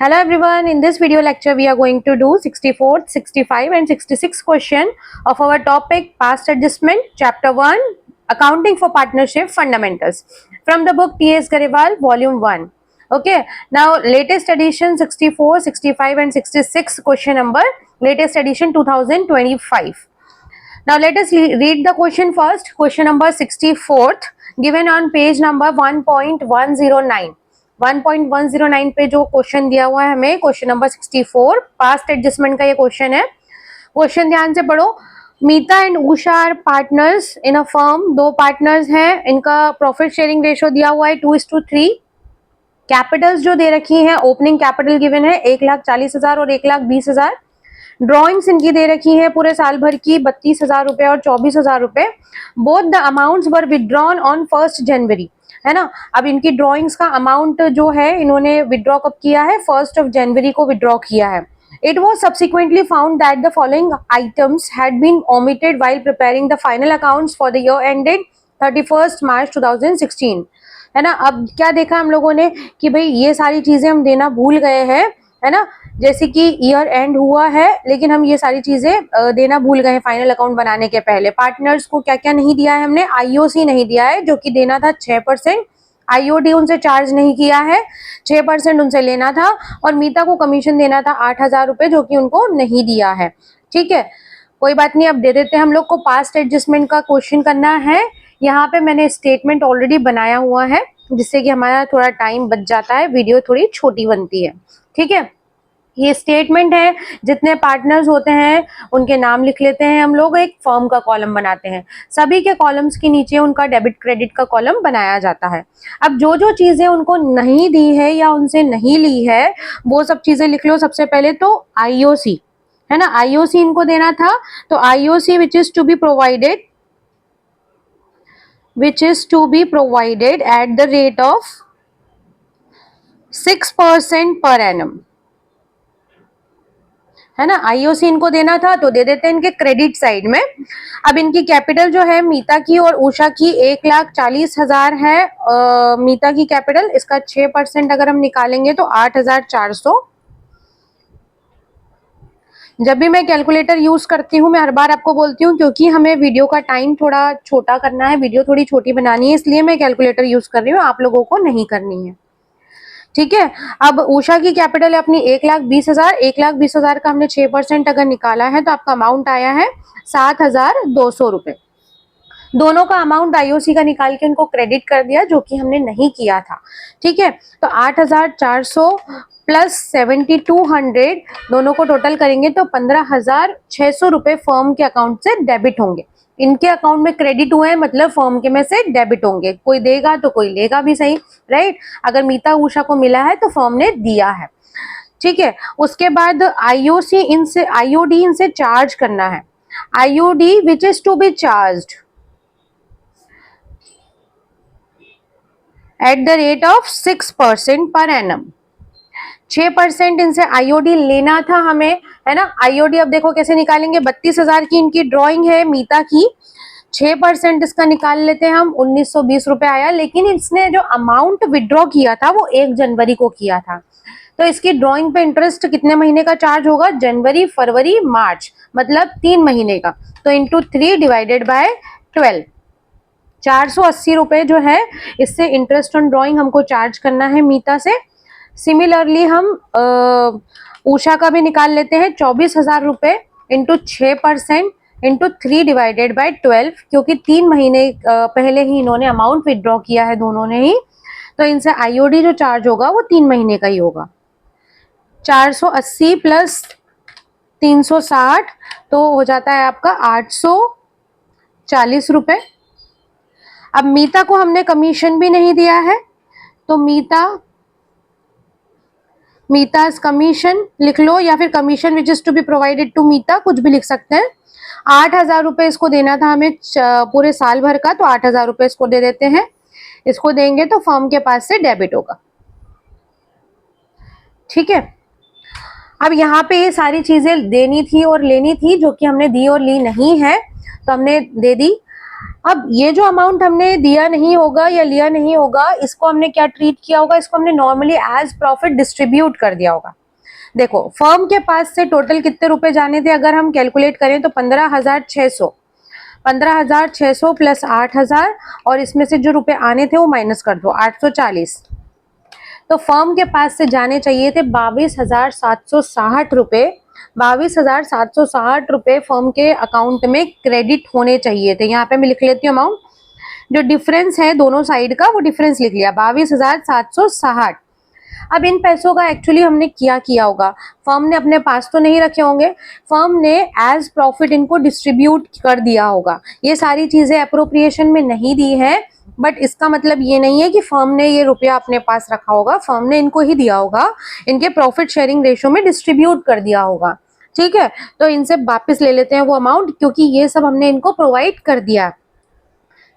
Hello everyone, in this video lecture we are going to do 64th, 65 and 66 question of our topic past adjustment chapter 1 accounting for partnership fundamentals from the book T.S. Garewal volume 1. Okay, now latest edition 64, 65 and 66 question number, latest edition 2025. Now let us read the question first. Question number 64th given on page number 1.109. 1.109 पे जो question दिया हुआ है हमें question number 64 past adjustment का ये question है। Question ध्यान से पढ़ो। Meeta and Usha are partners in a firm. दो पार्टनर्स हैं, इनका प्रॉफिट शेयरिंग रेशियो दिया हुआ है 2:3। कैपिटल्स जो दे रखी हैं, ओपनिंग कैपिटल गिवन है 1,40,000 और 1,20,000। ड्रॉइंग्स इनकी दे रखी है पूरे साल भर की 32,000 रुपए और 24,000 रुपए। Both the amounts were withdrawn on 1 जनवरी, है ना। अब इनकी ड्रॉइंग्स का अमाउंट जो है इन्होंने विड्रॉ कब किया है, 1 जनवरी को विड्रॉ किया है। It was subsequently found that the following items had been omitted while preparing the final accounts for the year ended 31st March 2016, है ना। अब क्या देखा हम लोगों ने कि भाई ये सारी चीजें हम देना भूल गए हैं, है ना। जैसे कि ईयर एंड हुआ है लेकिन हम ये सारी चीजें देना भूल गए हैं फाइनल अकाउंट बनाने के पहले। पार्टनर्स को क्या क्या नहीं दिया है हमने, आईओसी नहीं दिया है जो कि देना था 6%, आईओडी उनसे चार्ज नहीं किया है, 6% उनसे लेना था, और मीता को कमीशन देना था 8,000 रुपए जो कि उनको नहीं दिया है। ठीक है, कोई बात नहीं, अब दे देते हैं। हम लोग को पास्ट एडजस्टमेंट का क्वेश्चन करना है। यहाँ पे मैंने स्टेटमेंट ऑलरेडी बनाया हुआ है जिससे कि हमारा थोड़ा टाइम बच जाता है, वीडियो थोड़ी छोटी बनती है। ठीक है, ये स्टेटमेंट है, जितने पार्टनर्स होते हैं उनके नाम लिख लेते हैं हम लोग, एक फर्म का कॉलम बनाते हैं। सभी के कॉलम्स के नीचे उनका डेबिट क्रेडिट का कॉलम बनाया जाता है। अब जो जो चीजें उनको नहीं दी है या उनसे नहीं ली है वो सब चीजें लिख लो। सबसे पहले तो आईओसी, है ना, आईओसी इनको देना था, तो IOC which is to be provided at the rate of 6% per annum, है ना। आईओसी इनको देना था तो दे देते हैं इनके क्रेडिट साइड में। अब इनकी कैपिटल जो है मीता की और उषा की 1,40,000 है। मीता की कैपिटल, इसका 6% अगर हम निकालेंगे तो 8,400। जब भी मैं कैलकुलेटर यूज करती हूँ मैं हर बार आपको बोलती हूँ क्योंकि हमें वीडियो का टाइम थोड़ा छोटा करना है, वीडियो थोड़ी छोटी बनानी है, इसलिए मैं कैलकुलेटर यूज कर रही हूँ, आप लोगों को नहीं करनी है। ठीक है, अब उषा की कैपिटल है अपनी 1,20,000। 1,20,000 का हमने 6% अगर निकाला है तो आपका अमाउंट आया है 7,200 रुपए। दोनों का अमाउंट आईओसी का निकाल के उनको क्रेडिट कर दिया जो कि हमने नहीं किया था। ठीक है, तो 8,400 प्लस 7,200 दोनों को टोटल करेंगे तो 15,600 रुपए फर्म के अकाउंट से डेबिट होंगे। इनके अकाउंट में क्रेडिट हुए हैं मतलब फर्म के में से डेबिट होंगे। कोई देगा तो कोई लेगा भी, सही, राइट। अगर मीता उषा को मिला है तो फर्म ने दिया है। ठीक है, उसके बाद आईओसी इनसे, आईओडी इनसे चार्ज करना है। IOD which is to be charged at the rate of 6% per annum. 6% इनसे आईओडी लेना था हमें, है ना। आईओडी अब देखो कैसे निकालेंगे, 32,000 की इनकी ड्रॉइंग है मीता की, 6% इसका निकाल लेते हैं हम, 1,920 रुपए आया। लेकिन इसने जो अमाउंट विड्रॉ किया था वो 1 जनवरी को किया था, तो इसकी ड्रॉइंग पे इंटरेस्ट कितने महीने का चार्ज होगा, जनवरी, फरवरी, मार्च, मतलब 3 महीने का। तो इंटू 3 डिवाइडेड बाय 12, 480 रुपए जो है इससे इंटरेस्ट ऑन ड्रॉइंग हमको चार्ज करना है मीता से। सिमिलरली हम उषा का भी निकाल लेते हैं, 24,000 रुपए इंटू 6% इंटू 3 डिवाइडेड बाय 12, क्योंकि 3 महीने पहले ही इन्होंने अमाउंट विड्रॉ किया है दोनों ने ही, तो इनसे आईओडी जो चार्ज होगा वो 3 महीने का ही होगा। 480 प्लस 360 तो हो जाता है आपका 840 रुपए। अब मीता को हमने कमीशन भी नहीं दिया है तो मीता's कमीशन लिख लो, या फिर commission which is to be provided to Meeta, कुछ भी लिख सकते हैं। 8,000 रुपए इसको देना था हमें पूरे साल भर का, तो 8,000 रुपए इसको दे देते हैं। इसको देंगे तो फर्म के पास से डेबिट होगा। ठीक है, अब यहाँ पे ये सारी चीजें देनी थी और लेनी थी जो कि हमने दी और ली नहीं है, तो हमने दे दी। अब ये जो अमाउंट हमने दिया नहीं होगा या लिया नहीं होगा, इसको हमने क्या ट्रीट किया होगा, इसको हमने नॉर्मली एज प्रॉफिट डिस्ट्रीब्यूट कर दिया होगा। देखो फर्म के पास से टोटल कितने रुपए जाने थे, अगर हम कैलकुलेट करें तो 15,600, 15,600 प्लस 8,000 और इसमें से जो रुपए आने थे वो माइनस कर दो, 840। तो फर्म के पास से जाने चाहिए थे 22,760 रुपए। 22,760 रुपए फर्म के अकाउंट में क्रेडिट होने चाहिए थे। यहाँ पे मैं लिख लेती हूँ अमाउंट, जो डिफरेंस है दोनों साइड का वो डिफरेंस लिख लिया, 22,760। अब इन पैसों का एक्चुअली हमने किया होगा, फर्म ने अपने पास तो नहीं रखे होंगे, फर्म ने एज प्रॉफिट इनको डिस्ट्रीब्यूट कर दिया होगा। ये सारी चीजें अप्रोप्रिएशन में नहीं दी है, बट इसका मतलब ये नहीं है कि फर्म ने ये रुपया अपने पास रखा होगा, फर्म ने इनको ही दिया होगा, इनके प्रॉफिट शेयरिंग रेशो में डिस्ट्रीब्यूट कर दिया होगा। ठीक है, तो इनसे वापस ले लेते हैं वो अमाउंट, क्योंकि ये सब हमने इनको प्रोवाइड कर दिया।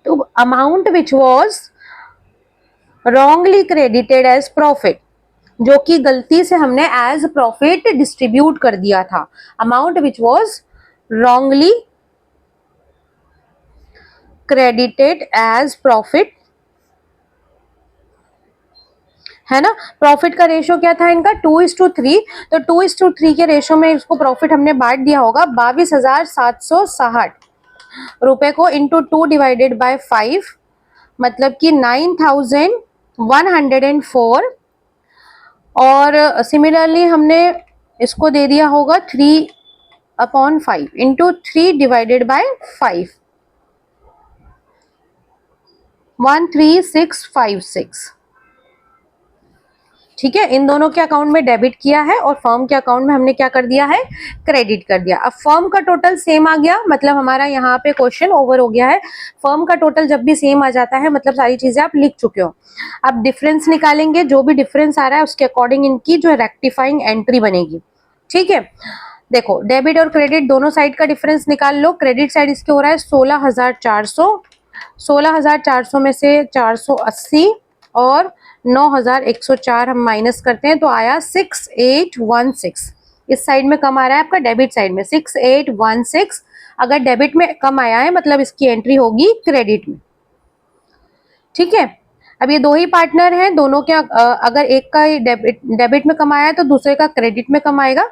तो amount which was wrongly credited as profit, जो कि गलती से हमने एज प्रॉफिट डिस्ट्रीब्यूट कर दिया था, amount which was wrongly credited as profit, है ना। प्रॉफिट का रेशो क्या था इनका, 2:3, तो 2:3 के रेशो में इसको प्रॉफिट हमने बांट दिया होगा। 22,760 रुपए को इंटू 2 डिवाइडेड बाय 5, मतलब कि 9,104, और सिमिलरली हमने इसको दे दिया होगा 3/5 इंटू 3 डिवाइडेड बाय 5, 13656। ठीक है, इन दोनों के अकाउंट में डेबिट किया है और फर्म के अकाउंट में हमने क्या कर दिया है, क्रेडिट कर दिया। अब फर्म का टोटल सेम आ गया, मतलब हमारा यहाँ पे क्वेश्चन ओवर हो गया है। फर्म का टोटल जब भी सेम आ जाता है मतलब सारी चीजें आप लिख चुके हो। अब डिफरेंस निकालेंगे, जो भी डिफरेंस आ रहा है उसके अकॉर्डिंग इनकी जो रेक्टिफाइंग एंट्री बनेगी। ठीक है, देखो डेबिट और क्रेडिट दोनों साइड का डिफरेंस निकाल लो। क्रेडिट साइड इसके हो रहा है 16,400, 16,400 में से 480 और 9,104 हम माइनस करते हैं तो आया 6816। इस साइड में कम आ रहा है आपका, डेबिट साइड में 6816। अगर डेबिट में कम आया है मतलब इसकी एंट्री होगी क्रेडिट में। ठीक है, अब ये दो ही पार्टनर हैं, दोनों के अगर एक का डेबिट में कम आया है तो दूसरे का क्रेडिट में कम आएगा।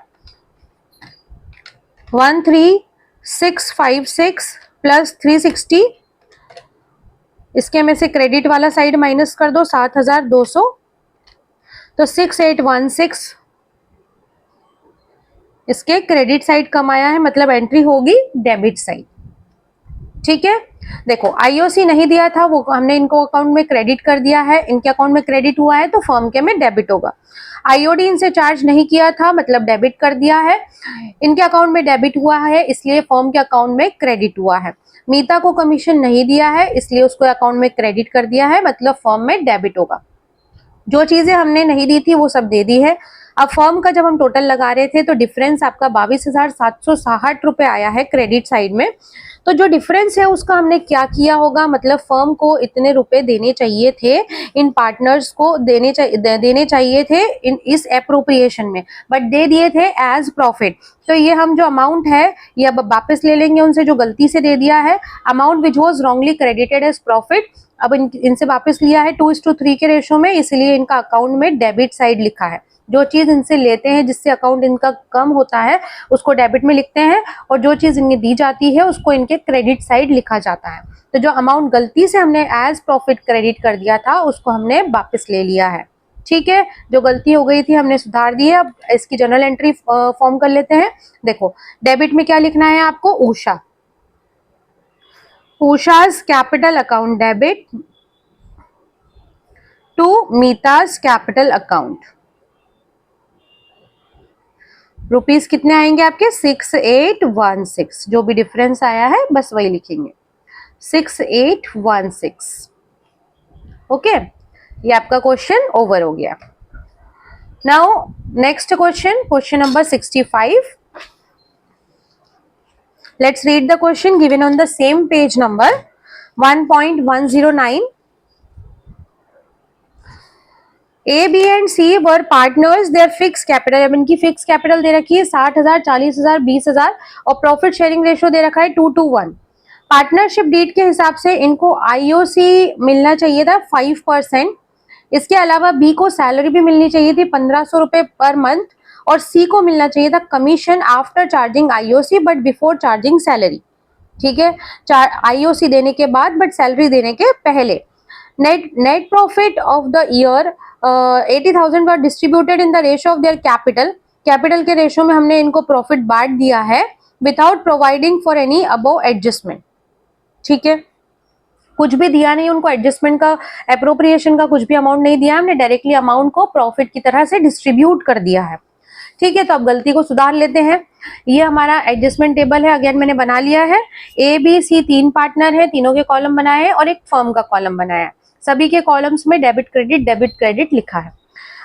13656 प्लस 360, इसके में से क्रेडिट वाला साइड माइनस कर दो, 7,200, तो 6816 इसके क्रेडिट साइड कम आया है, मतलब एंट्री होगी डेबिट साइड। ठीक है, देखो आईओसी नहीं दिया था, वो हमने इनको अकाउंट में क्रेडिट कर दिया है, इनके अकाउंट में क्रेडिट हुआ है तो फर्म के में डेबिट होगा। आईओडी इनसे चार्ज नहीं किया था, मतलब डेबिट कर दिया है, इनके अकाउंट में डेबिट हुआ है इसलिए फर्म के अकाउंट में क्रेडिट हुआ है। मीता को कमीशन नहीं दिया है इसलिए उसको अकाउंट में क्रेडिट कर दिया है, मतलब फर्म में डेबिट होगा। जो चीजें हमने नहीं दी थी वो सब दे दी है। अब फर्म का जब हम टोटल लगा रहे थे तो डिफरेंस आपका 22,760 रुपए आया है क्रेडिट साइड में। तो जो डिफरेंस है उसका हमने क्या किया होगा, मतलब फर्म को इतने रुपए देने चाहिए थे, इन पार्टनर्स को देने चाहिए थे इन इस एप्रोप्रिएशन में, बट दे दिए थे एज प्रॉफिट। तो ये हम जो अमाउंट है ये अब वापस ले लेंगे उनसे जो गलती से दे दिया है, amount which was wrongly credited as profit. अब इनसे वापस लिया है 2:3 के रेशो में, इसलिए इनका अकाउंट में डेबिट साइड लिखा है। जो चीज इनसे लेते हैं जिससे अकाउंट इनका कम होता है उसको डेबिट में लिखते हैं, और जो चीज इन्हें दी जाती है उसको इनके क्रेडिट साइड लिखा जाता है। तो जो अमाउंट गलती से हमने एज प्रॉफिट क्रेडिट कर दिया था उसको हमने वापस ले लिया है। ठीक है, जो गलती हो गई थी हमने सुधार दी है। अब इसकी जनरल एंट्री फॉर्म कर लेते हैं। देखो डेबिट में क्या लिखना है आपको, उषा, उषा's कैपिटल अकाउंट डेबिट टू मीता's कैपिटल अकाउंट। रुपीस कितने आएंगे आपके, 6816, जो भी डिफरेंस आया है बस वही लिखेंगे, 6816। ओके, ये आपका क्वेश्चन ओवर हो गया। Now next question, question number 65। Let's read the question given on the same page number 1.109. A, B and C were partners. Their fixed capital, अब इनकी फिक्स कैपिटल दे रखी है 60,000, 40,000, 20,000 और प्रॉफिट शेयरिंग रेशियो दे रखा है 2:1। Partnership deed के हिसाब से इनको आईओसी मिलना चाहिए था 5%। इसके अलावा बी को सैलरी भी मिलनी चाहिए थी 1500 रुपए पर मंथ, और सी को मिलना चाहिए था commission after charging IOC but before charging salary. ठीक है, आईओसी देने के बाद बट सैलरी देने के पहले। Net profit of the year 80,000 were distributed in the ratio of their capital. Capital के रेशियो में हमने इनको प्रॉफिट बांट दिया है without providing for any above adjustment. ठीक है, कुछ भी दिया नहीं उनको, एडजस्टमेंट का, एप्रोप्रिएशन का कुछ भी अमाउंट नहीं दिया, हमने डायरेक्टली अमाउंट को प्रॉफिट की तरह से डिस्ट्रीब्यूट कर दिया है। ठीक है, तो अब गलती को सुधार लेते हैं। ये हमारा एडजस्टमेंट टेबल है, अगेन मैंने बना लिया है। ए बी सी 3 पार्टनर है, तीनों के कॉलम बनाए हैं और एक फर्म का कॉलम बनाया है। सभी के कॉलम्स में डेबिट क्रेडिट लिखा है।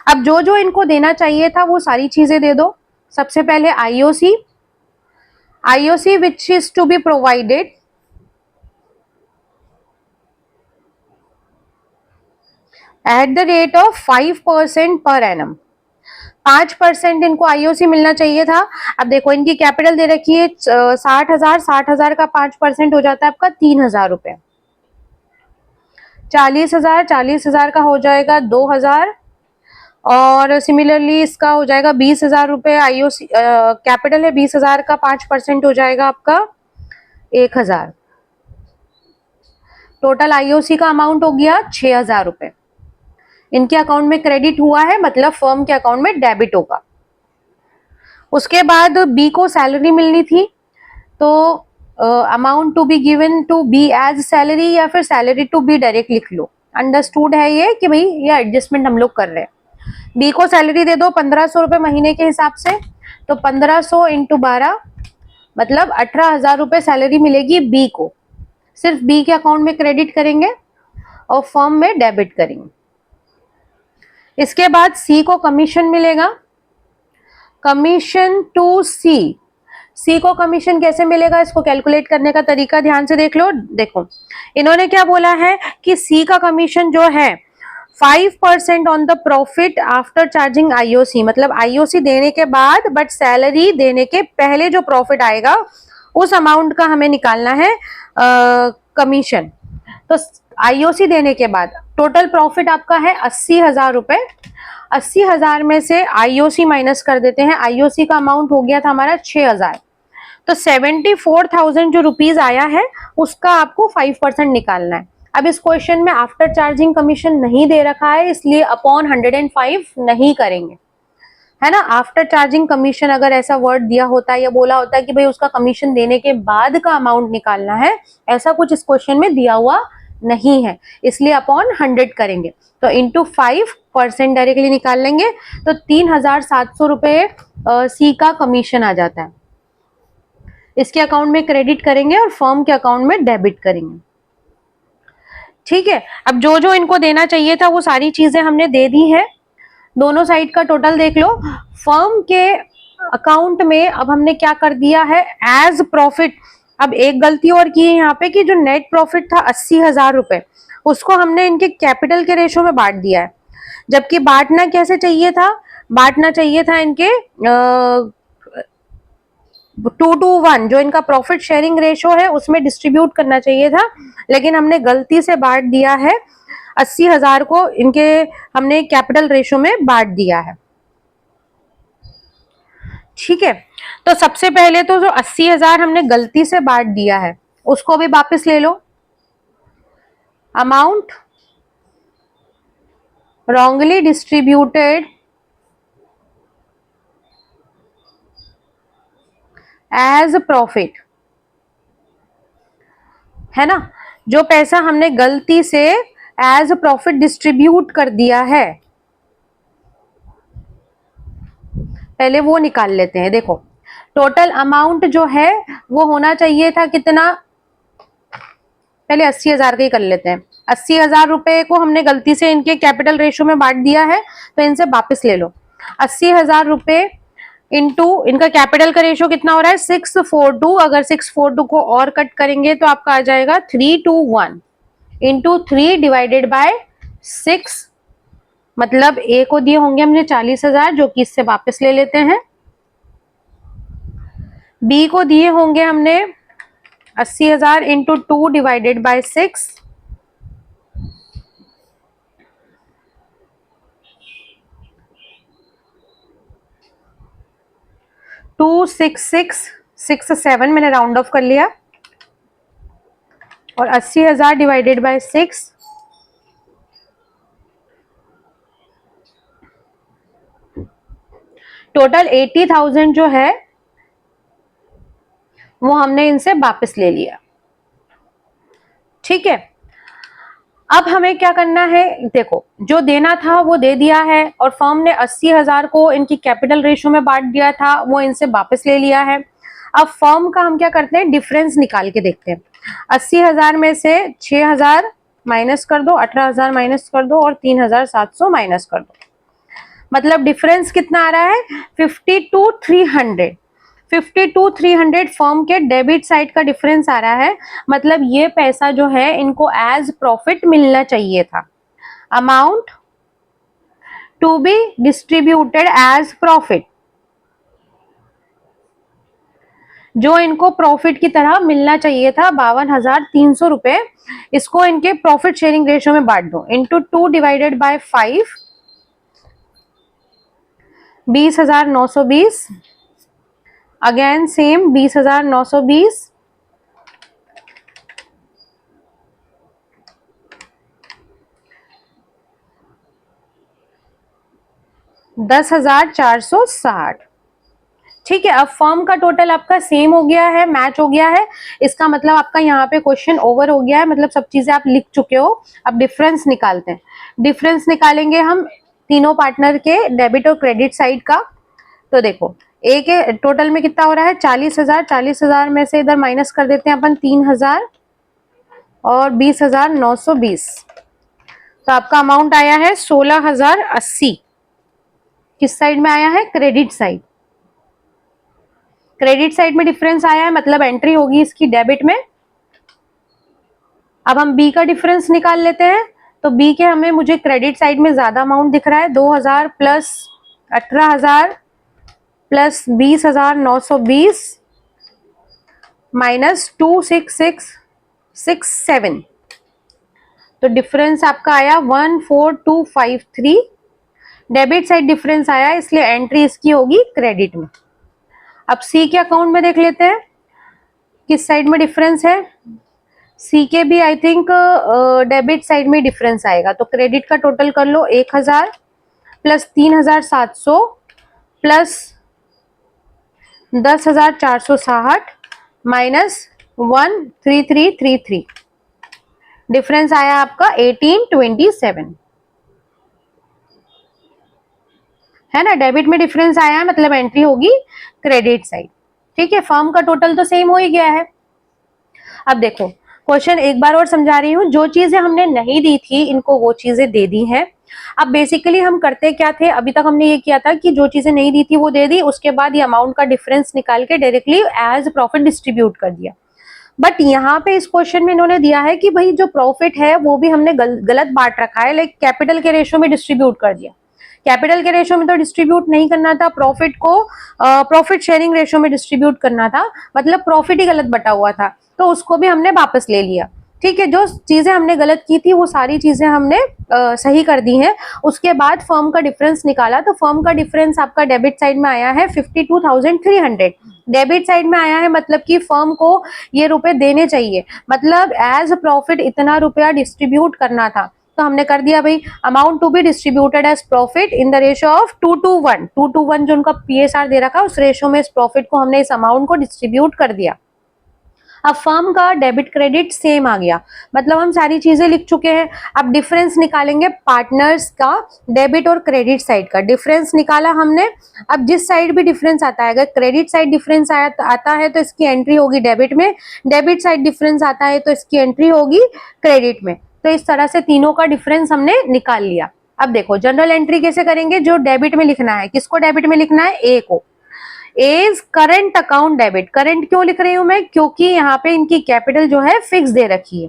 अब जो जो इनको देना चाहिए था वो सारी चीजें दे दो। सबसे पहले IOC which is to be provided at the rate of 5% per annum. 5% इनको आईओसी मिलना चाहिए था। अब देखो इनकी कैपिटल दे रखी है 60,000, 60,000 का 5% हो जाता है आपका 3,000 रुपए। 40,000, 40,000 का हो जाएगा 2,000, और सिमिलरली इसका हो जाएगा 20,000 रुपए। आईओसी कैपिटल है 20,000 का 5% हो जाएगा आपका 1,000। टोटल आईओसी का अमाउंट हो गया 6,000 रुपए। इनके अकाउंट में क्रेडिट हुआ है, मतलब फर्म के अकाउंट में डेबिट होगा। उसके बाद बी को सैलरी मिलनी थी, तो amount to be given to be as salary या फिर सैलरी टू बी डायरेक्ट लिख लो। अंडरस्टूड है ये कि भाई ये एडजस्टमेंट हम लोग कर रहे हैं। बी को सैलरी दे दो 1,500 रुपए महीने के हिसाब से, तो 1,500 इंटू 12 मतलब 18,000 रुपए सैलरी मिलेगी बी को। सिर्फ बी के अकाउंट में क्रेडिट करेंगे और फर्म में डेबिट करेंगे। इसके बाद सी को कमीशन मिलेगा, कमीशन टू सी। सी को कमीशन कैसे मिलेगा, इसको कैलकुलेट करने का तरीका ध्यान से देख लो। देखो इन्होंने क्या बोला है कि सी का कमीशन जो है 5% on the profit after charging IOC, मतलब आईओसी देने के बाद बट सैलरी देने के पहले जो प्रॉफिट आएगा उस अमाउंट का हमें निकालना है कमीशन। तो आईओसी देने के बाद टोटल प्रॉफिट आपका है 80,000 रुपए। 80,000 में से आईओसी माइनस कर देते हैं। आईओसी का अमाउंट हो गया था हमारा 6,000, तो 74,000 जो रुपीज आया है उसका आपको 5% निकालना है। अब इस क्वेश्चन में आफ्टर चार्जिंग कमीशन नहीं दे रखा है, इसलिए अपॉन 105 नहीं करेंगे, है ना। आफ्टर चार्जिंग कमीशन अगर ऐसा वर्ड दिया होता है या बोला होता है कि भाई उसका कमीशन देने के बाद का अमाउंट निकालना है, ऐसा कुछ इस क्वेश्चन में दिया हुआ नहीं है, इसलिए अपॉन 100 करेंगे। तो इंटू 5% डायरेक्टली निकाल लेंगे, तो 3,700 रुपए सी का कमीशन आ जाता है। इसके अकाउंट में क्रेडिट करेंगे और फर्म के अकाउंट में डेबिट करेंगे। ठीक है, अब जो जो इनको देना चाहिए था वो सारी चीजें हमने दे दी है। दोनों साइड का टोटल देख लो। फर्म के अकाउंट में अब हमने क्या कर दिया है, एज प्रॉफिट। अब एक गलती और की है यहाँ पे कि जो नेट प्रॉफिट था 80,000 रुपए, उसको हमने इनके कैपिटल के रेशो में बांट दिया है, जबकि बांटना कैसे चाहिए था, बांटना चाहिए था इनके 2:1, जो इनका प्रॉफिट शेयरिंग रेशो है उसमें डिस्ट्रीब्यूट करना चाहिए था, लेकिन हमने गलती से बांट दिया है 80,000 को इनके, हमने कैपिटल रेशो में बांट दिया है। ठीक है, तो सबसे पहले तो जो 80,000 हमने गलती से बांट दिया है उसको भी वापस ले लो। Amount wrongly distributed as profit, है ना। जो पैसा हमने गलती से एज प्रॉफिट डिस्ट्रीब्यूट कर दिया है, पहले वो निकाल लेते हैं। देखो टोटल अमाउंट जो है वो होना चाहिए था कितना, पहले 80,000 का ही कर लेते हैं। 80,000 रुपए को हमने गलती से इनके कैपिटल रेशो में बांट दिया है, तो इनसे वापस ले लो। 80,000 रुपए इंटू इनका कैपिटल का रेशो कितना हो रहा है 642। अगर 642 को और कट करेंगे तो आपका आ जाएगा 321 इंटू 3 डिवाइडेड बाय 6, मतलब ए को दिए होंगे हमने 40,000, जो कि इससे वापस ले लेते हैं। बी को दिए होंगे हमने 80,000 इंटू 2 डिवाइडेड बाय 6, 26667 मैंने राउंड ऑफ कर लिया, और 80,000 डिवाइडेड बाय 6, टोटल 80,000 जो है वो हमने इनसे वापस ले लिया। ठीक है, अब हमें क्या करना है, देखो जो देना था वो दे दिया है, और फर्म ने 80,000 को इनकी कैपिटल रेशियो में बांट दिया था, वो इनसे वापस ले लिया है। अब फर्म का हम क्या करते हैं, डिफरेंस निकाल के देखते हैं। 80,000 में से 6,000 माइनस कर दो, 18,000 माइनस कर दो, और 3,700 माइनस कर दो। मतलब डिफरेंस कितना आ रहा है, 52,300। 52,300 फर्म के डेबिट साइड का डिफरेंस आ रहा है। मतलब ये पैसा जो है इनको एज प्रॉफिट मिलना चाहिए था। Amount to be distributed as profit, जो इनको प्रॉफिट की तरह मिलना चाहिए था 52,300 रुपए, इसको इनके प्रॉफिट शेयरिंग रेशियो में बांट दो, into 2 divided by 5, 20,920, again same 20,920, 10,460। ठीक है, अब फर्म का टोटल आपका सेम हो गया है, मैच हो गया है, इसका मतलब आपका यहाँ पे क्वेश्चन ओवर हो गया है, मतलब सब चीजें आप लिख चुके हो। अब डिफरेंस निकालते हैं। डिफरेंस निकालेंगे हम तीनों पार्टनर के डेबिट और क्रेडिट साइड का। तो देखो ए के टोटल में कितना हो रहा है, 40,000। 40,000 में से इधर माइनस कर देते हैं अपन 3,000 और 20,920, तो आपका अमाउंट आया है 16,080। किस साइड में आया है, क्रेडिट साइड। क्रेडिट साइड में डिफरेंस आया है, मतलब एंट्री होगी इसकी डेबिट में। अब हम बी का डिफरेंस निकाल लेते हैं। तो बी के हमें मुझे क्रेडिट साइड में ज्यादा अमाउंट दिख रहा है, 2,000 प्लस 18,000 प्लस 20,920 माइनस 26667, तो डिफरेंस आपका आया 14,253। डेबिट साइड डिफरेंस आया, इसलिए एंट्री इसकी होगी क्रेडिट में। अब सी के अकाउंट में देख लेते हैं किस साइड में डिफरेंस है। सी के भी आई थिंक डेबिट साइड में डिफरेंस आएगा, तो क्रेडिट का टोटल कर लो 1,000 प्लस 3,700 प्लस 10,460 माइनस 13333, डिफरेंस आया आपका 1827, है ना। डेबिट में डिफरेंस आया है, मतलब एंट्री होगी क्रेडिट साइड। ठीक है, फर्म का टोटल तो सेम हो ही गया है। अब देखो क्वेश्चन एक बार और समझा रही हूँ, जो चीजें हमने नहीं दी थी इनको वो चीजें दे दी हैं। अब बेसिकली हम करते क्या थे, अभी तक हमने ये किया था कि जो चीजें नहीं दी थी वो दे दी, उसके बाद ये अमाउंट का डिफरेंस निकाल के डायरेक्टली एज प्रॉफिट डिस्ट्रीब्यूट कर दिया। बट यहाँ पे इस क्वेश्चन में इन्होंने दिया है कि भाई जो प्रॉफिट है वो भी हमने गलत बांट रखा है, लाइक कैपिटल के रेशियो में डिस्ट्रीब्यूट कर दिया। कैपिटल के रेशियो में तो डिस्ट्रीब्यूट नहीं करना था, प्रॉफिट को प्रॉफिट शेयरिंग रेशियो में डिस्ट्रीब्यूट करना था, मतलब प्रॉफिट ही गलत बटा हुआ था, तो उसको भी हमने वापस ले लिया। ठीक है, जो चीजें हमने गलत की थी वो सारी चीजें हमने सही कर दी हैं। उसके बाद फर्म का डिफरेंस निकाला, तो फर्म का डिफरेंस आपका डेबिट साइड में आया है 52,300। डेबिट साइड में आया है, मतलब कि फर्म को ये रुपए देने चाहिए, मतलब एज प्रॉफिट इतना रुपया डिस्ट्रीब्यूट करना था, तो हमने कर दिया भाई। Amount to be distributed as profit in the ratio of 2:1। 2:1 जो उनका पीएसआर दे रखा, उस रेशियो में इस प्रॉफिट को हमने इस अमाउंट को डिस्ट्रीब्यूट कर दिया। अब फर्म का डेबिट क्रेडिट सेम आ गया, मतलब हम सारी चीजें लिख चुके हैं। अब डिफरेंस निकालेंगे पार्टनर्स का डेबिट और क्रेडिट साइड का। डिफरेंस निकाला हमने, अब जिस साइड भी डिफरेंस आता है, अगर क्रेडिट साइड डिफरेंस आता है तो इसकी एंट्री होगी डेबिट में, डेबिट साइड डिफरेंस आता है तो इसकी एंट्री होगी क्रेडिट में। तो इस तरह से तीनों का डिफरेंस हमने निकाल लिया। अब देखो जनरल एंट्री कैसे करेंगे, जो डेबिट में लिखना है, किसको डेबिट में लिखना है, ए को। As current account debit. Current क्यों लिख रही हूं मैं, क्योंकि यहाँ पे इनकी कैपिटल जो है फिक्स दे रखी है।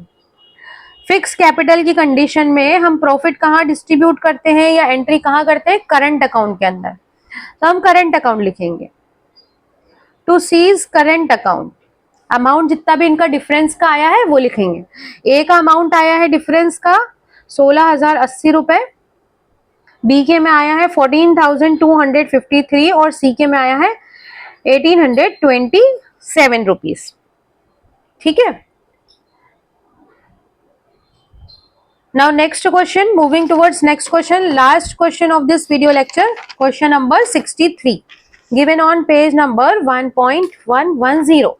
फिक्स कैपिटल की कंडीशन में हम प्रॉफिट कहाँ डिस्ट्रीब्यूट करते हैं या एंट्री कहाँ करते हैं, करंट अकाउंट के अंदर, तो हम करंट अकाउंट लिखेंगे। To cease current account. Amount जितना भी इनका डिफरेंस का आया है वो लिखेंगे। ए का अमाउंट आया है डिफरेंस का 16,080 रुपए, बी के में आया है 14,253 और सी के में आया है 1,827 रुपीज। ठीक है। Now next question, moving towards next question, last question of this video lecture, question number 63 given on page number 1.110.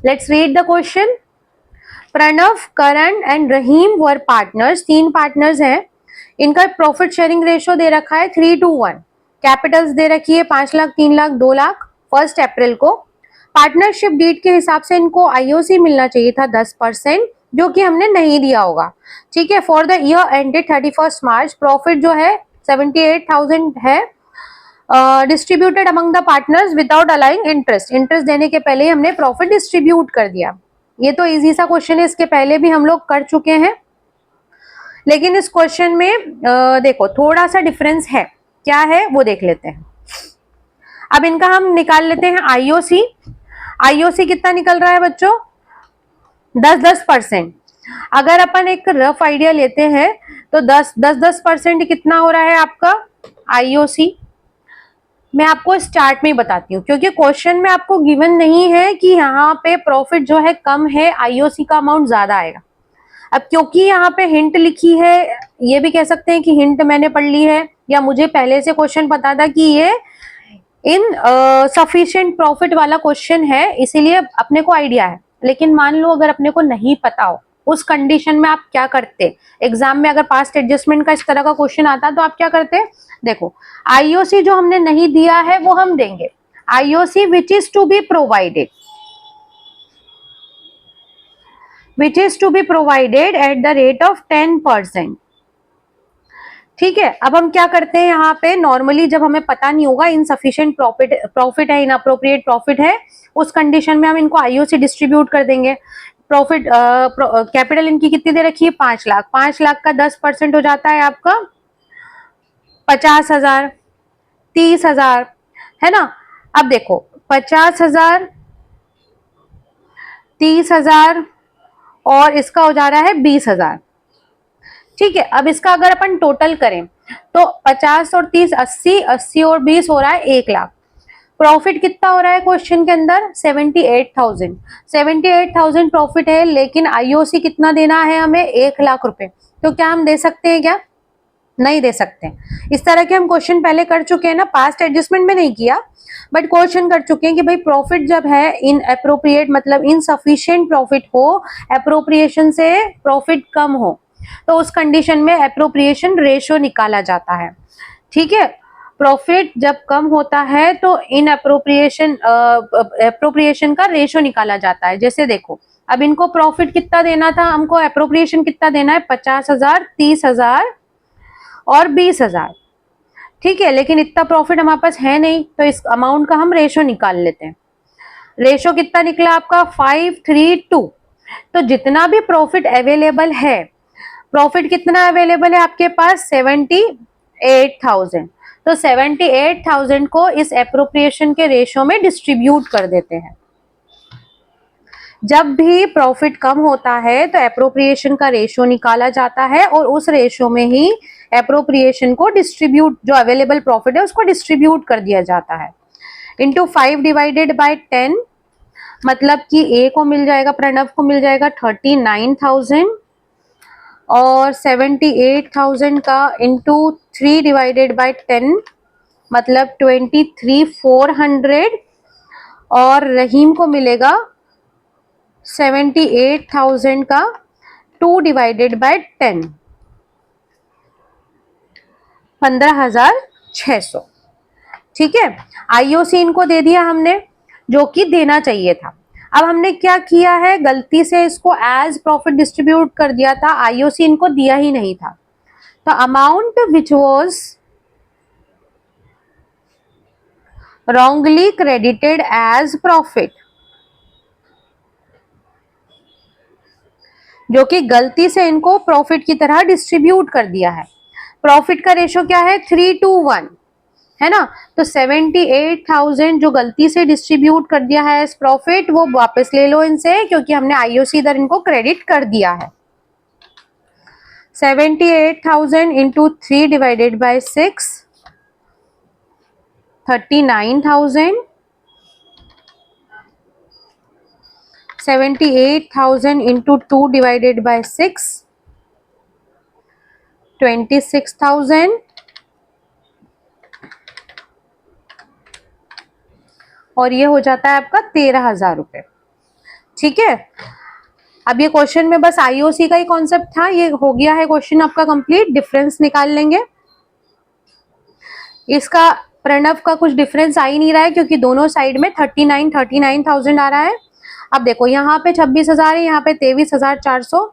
Let's read the question. Pranav, Karan and Rahim were partners, 3 partners हैं। इनका प्रॉफिट शेयरिंग रेशियो दे रखा है 3:1। Capitals दे रखी है 5 लाख, 3 लाख, 2 लाख 1 अप्रैल को। Partnership deed के हिसाब से इनको आईओसी मिलना चाहिए था 10%, जो कि हमने नहीं दिया होगा। ठीक है। For the year ended 31 March, profit जो है 78,000 है, distributed among the partners without allowing interest. Interest देने के पहले ही हमने प्रॉफिट डिस्ट्रीब्यूट कर दिया। ये तो इजी सा क्वेश्चन है, इसके पहले भी हम लोग कर चुके हैं, लेकिन इस क्वेश्चन में देखो थोड़ा सा डिफरेंस है। क्या है वो देख लेते हैं। अब इनका हम निकाल लेते हैं आईओसी। आईओसी कितना निकल रहा है बच्चों? 10% अगर अपन एक रफ आइडिया लेते हैं तो 10% कितना हो रहा है आपका आईओसी? मैं आपको स्टार्ट में ही बताती हूँ, क्योंकि क्वेश्चन में आपको गिवन नहीं है कि यहाँ पे प्रॉफिट जो है कम है, आईओसी का अमाउंट ज्यादा आएगा। अब क्योंकि यहाँ पे हिंट लिखी है, ये भी कह सकते हैं कि हिंट मैंने पढ़ ली है, या मुझे पहले से क्वेश्चन पता था कि ये इन सफिशिएंट प्रॉफिट वाला क्वेश्चन है, इसीलिए अपने को आइडिया है। लेकिन मान लो अगर अपने को नहीं पता हो, उस कंडीशन में आप क्या करते? एग्जाम में अगर पास्ट एडजस्टमेंट का इस तरह का क्वेश्चन आता तो आप क्या करते? देखो, आईओसी जो हमने नहीं दिया है वो हम देंगे। IOC which is to be provided, which is to be provided at the rate of 10%। ठीक है। अब हम क्या करते हैं, यहाँ पे नॉर्मली जब हमें पता नहीं होगा इनसफिशिएंट प्रॉफिट है, इनअप्रोप्रिएट प्रॉफिट है, उस कंडीशन में हम इनको आईओसी डिस्ट्रीब्यूट कर देंगे। प्रॉफिट कैपिटल इनकी कितनी दे रखी है? 5 लाख। 5 लाख का 10% हो जाता है आपका 50,000, 30,000, है ना। अब देखो 50,000, 30,000 और इसका हो जा रहा है 20,000। ठीक है। अब इसका अगर अपन टोटल करें तो 50 और 30 80, 80 और 20 हो रहा है 1 लाख। प्रॉफिट कितना हो रहा है क्वेश्चन के अंदर? 78,000। 78,000 प्रॉफिट है, लेकिन आईओसी कितना देना है हमें? 1 लाख रुपए। तो क्या हम दे सकते हैं? क्या नहीं दे सकते? इस तरह के हम क्वेश्चन पहले कर चुके हैं ना, पास्ट एडजस्टमेंट में नहीं किया, बट क्वेश्चन कर चुके हैं कि भाई प्रॉफिट जब है इन अप्रोप्रिएट मतलब इनसफिशिएंट प्रॉफिट हो, अप्रोप्रिएशन से प्रॉफिट कम हो, तो उस कंडीशन में अप्रोप्रिएशन रेशियो निकाला जाता है। ठीक है। प्रॉफिट जब कम होता है तो इन अप्रोप्रिएशन का रेशियो निकाला जाता है। जैसे देखो, अब इनको प्रॉफिट कितना देना था, हमको अप्रोप्रिएशन कितना देना है? 50,000, 30,000 और 20,000। ठीक है। लेकिन इतना प्रॉफिट हमारे पास है नहीं, तो इस अमाउंट का हम रेशो निकाल लेते हैं। रेशो कितना निकला आपका? 5:3:2। तो जितना भी प्रॉफिट अवेलेबल है, प्रॉफिट कितना अवेलेबल है आपके पास? 78,000। तो 78,000 को इस एप्रोप्रिएशन के रेशो में डिस्ट्रीब्यूट कर देते हैं। जब भी प्रॉफिट कम होता है तो एप्रोप्रिएशन का रेशियो निकाला जाता है, और उस रेशियो में ही एप्रोप्रिएशन को डिस्ट्रीब्यूट, जो अवेलेबल प्रॉफिट है उसको डिस्ट्रीब्यूट कर दिया जाता है। इंटू 5 डिवाइडेड बाय 10, मतलब कि ए को मिल जाएगा, प्रणव को मिल जाएगा 39,000, और 78,000 का इंटू 3 डिवाइडेड बाय 10 मतलब 23,400, और रहीम को मिलेगा 78,000 का 2 डिवाइडेड बाय 10 15,600। ठीक है। आईओसी इनको दे दिया हमने, जो कि देना चाहिए था। अब हमने क्या किया है, गलती से इसको एज प्रॉफिट डिस्ट्रीब्यूट कर दिया था, आईओसी इनको दिया ही नहीं था। तो amount which was wrongly credited as profit, जो कि गलती से इनको प्रॉफिट की तरह डिस्ट्रीब्यूट कर दिया है। प्रॉफिट का रेशो क्या है? 3:1। है ना। तो 78,000 जो गलती से डिस्ट्रीब्यूट कर दिया है एज प्रॉफिट, वो वापस ले लो इनसे, क्योंकि हमने आईओसी इधर इनको क्रेडिट कर दिया है। 78,000 into 3 divided by 6, 39,000। 78,000 into 2 divided by 6, 26,000। और ये हो जाता है आपका 13,000 रुपए। ठीक है, अब ये क्वेश्चन में बस आईओसी का ही कॉन्सेप्ट था, ये हो गया है क्वेश्चन आपका कंप्लीट। डिफरेंस निकाल लेंगे। इसका प्रणव का कुछ डिफरेंस आ ही नहीं रहा है, क्योंकि दोनों साइड में 39,000 आ रहा है। अब देखो यहाँ पे 26,000 है, यहाँ पे 23,400,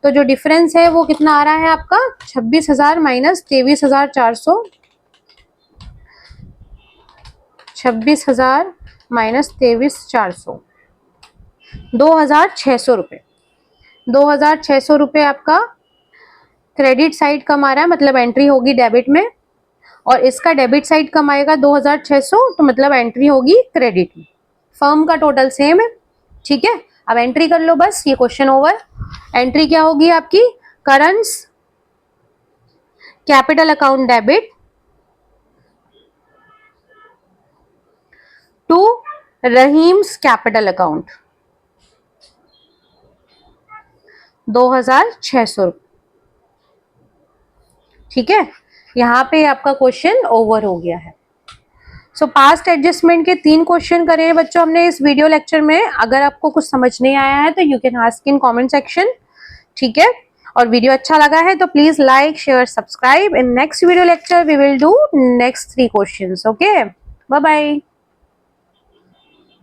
तो जो डिफरेंस है वो कितना आ रहा है आपका 26,000 माइनस 23,400, 26,000 माइनस 23,400, 2,600 रुपये। 2,600 रुपये आपका क्रेडिट साइड कम आ रहा है, मतलब एंट्री होगी डेबिट में, और इसका डेबिट साइड कम आएगा 2,600, तो मतलब एंट्री होगी क्रेडिट में। फर्म का टोटल सेम है। ठीक है, अब एंट्री कर लो बस, ये क्वेश्चन ओवर। एंट्री क्या होगी आपकी, Karan's capital account debit to Rahim's capital account, 2,600 रुपये। ठीक है, यहाँ पे आपका क्वेश्चन ओवर हो गया है। सो पास्ट एडजस्टमेंट के 3 क्वेश्चन करे हैं बच्चों हमने इस वीडियो लेक्चर में। अगर आपको कुछ समझ नहीं आया है तो you can ask in comment section. ठीक है, और वीडियो अच्छा लगा है तो please like share subscribe. In next video lecture we will do next 3 questions. Okay, bye bye.